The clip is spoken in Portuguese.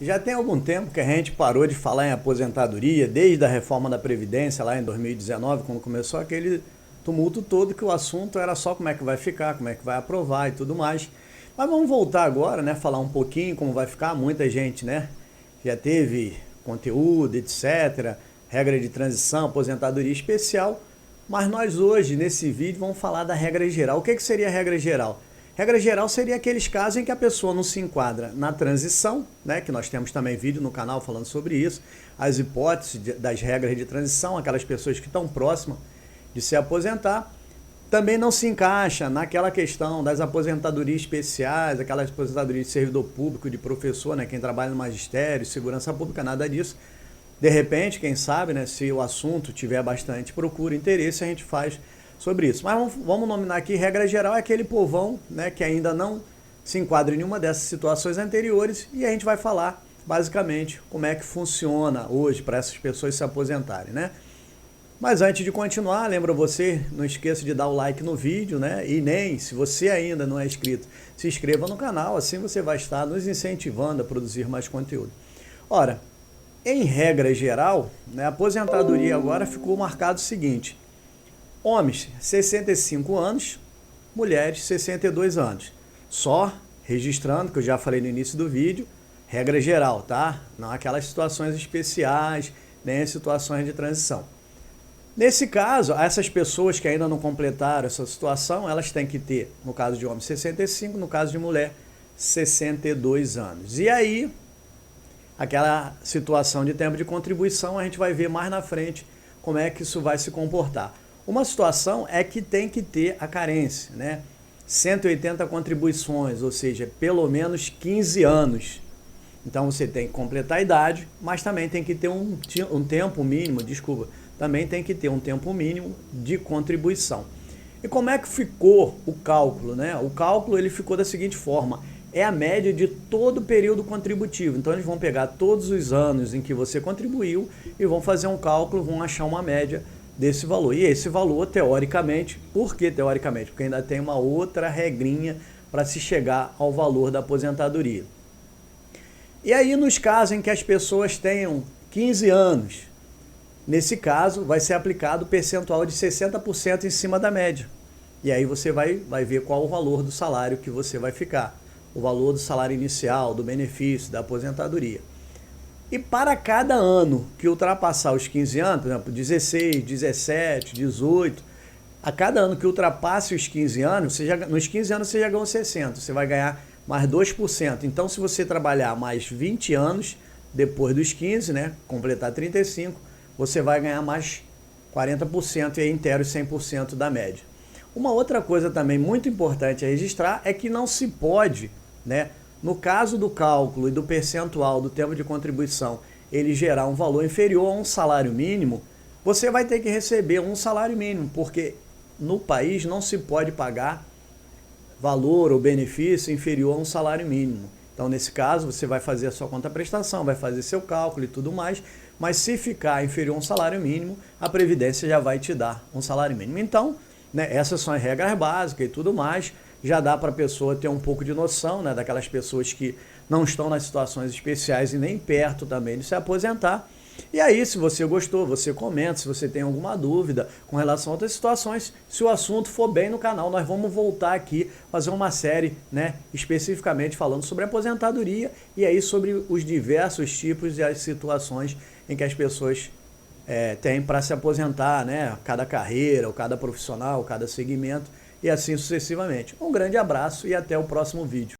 Já tem algum tempo que a gente parou de falar em aposentadoria, desde a reforma da Previdência lá em 2019, quando começou aquele tumulto todo, que o assunto era só como é que vai ficar, como é que vai aprovar e tudo mais. Mas vamos voltar agora, né, falar um pouquinho como vai ficar. Muita gente, né, já teve conteúdo, etc, regra de transição, aposentadoria especial, mas nós hoje, nesse vídeo, vamos falar da regra geral. O que seria a regra geral? Regra geral seria aqueles casos em que a pessoa não se enquadra na transição, né, que nós temos também vídeo no canal falando sobre isso, as hipóteses das regras de transição, aquelas pessoas que estão próximas de se aposentar, também não se encaixa naquela questão das aposentadorias especiais, aquelas aposentadorias de servidor público, de professor, né, quem trabalha no magistério, segurança pública, nada disso. De repente, quem sabe, né, se o assunto tiver bastante procura, interesse, a gente faz sobre isso. Mas vamos nominar aqui, regra geral, é aquele povão, né, que ainda não se enquadra em nenhuma dessas situações anteriores, e a gente vai falar, basicamente, como é que funciona hoje para essas pessoas se aposentarem, né? Mas antes de continuar, lembra você, não esqueça de dar o like no vídeo, né? E nem, se você ainda não é inscrito, se inscreva no canal, assim você vai estar nos incentivando a produzir mais conteúdo. Ora, em regra geral, né, a aposentadoria agora ficou marcado o seguinte: homens, 65 anos, mulheres, 62 anos. Só registrando, que eu já falei no início do vídeo, regra geral, tá? Não aquelas situações especiais, nem as situações de transição. Nesse caso, essas pessoas que ainda não completaram essa situação, elas têm que ter, no caso de homem, 65, no caso de mulher, 62 anos. E aí, aquela situação de tempo de contribuição, a gente vai ver mais na frente como é que isso vai se comportar. Uma situação é que tem que ter a carência, né? 180 contribuições, ou seja, pelo menos 15 anos. Então você tem que completar a idade, mas também tem que ter um tempo mínimo, também tem que ter um tempo mínimo de contribuição. E como é que ficou o cálculo, né? O cálculo ele ficou da seguinte forma: é a média de todo o período contributivo. Então eles vão pegar todos os anos em que você contribuiu e vão fazer um cálculo, vão achar uma média desse valor. E esse valor, teoricamente, por que teoricamente? Porque ainda tem uma outra regrinha para se chegar ao valor da aposentadoria. E aí, nos casos em que as pessoas tenham 15 anos, nesse caso, vai ser aplicado o percentual de 60% em cima da média. E aí você vai ver qual o valor do salário que você vai ficar. O valor do salário inicial, do benefício, da aposentadoria. E para cada ano que ultrapassar os 15 anos, por exemplo, 16, 17, 18, a cada ano que ultrapasse os 15 anos, nos 15 anos você já ganhou 60%, você vai ganhar mais 2%. Então, se você trabalhar mais 20 anos, depois dos 15, né, completar 35, você vai ganhar mais 40% e aí inteira os 100% da média. Uma outra coisa também muito importante a registrar é que não se pode, né, no caso do cálculo e do percentual do tempo de contribuição, ele gerar um valor inferior a um salário mínimo, você vai ter que receber um salário mínimo, porque no país não se pode pagar valor ou benefício inferior a um salário mínimo. Então, nesse caso, você vai fazer a sua contraprestação, vai fazer seu cálculo e tudo mais, mas se ficar inferior a um salário mínimo, a Previdência já vai te dar um salário mínimo. Então, né, essas são as regras básicas e tudo mais. Já dá para a pessoa ter um pouco de noção, né, daquelas pessoas que não estão nas situações especiais e nem perto também de se aposentar. E aí, se você gostou, você comenta, se você tem alguma dúvida com relação a outras situações, se o assunto for bem no canal, nós vamos voltar aqui, fazer uma série, né, especificamente falando sobre aposentadoria e aí sobre os diversos tipos e as situações em que as pessoas têm para se aposentar, né, cada carreira, ou cada profissional, cada segmento, e assim sucessivamente. Um grande abraço e até o próximo vídeo.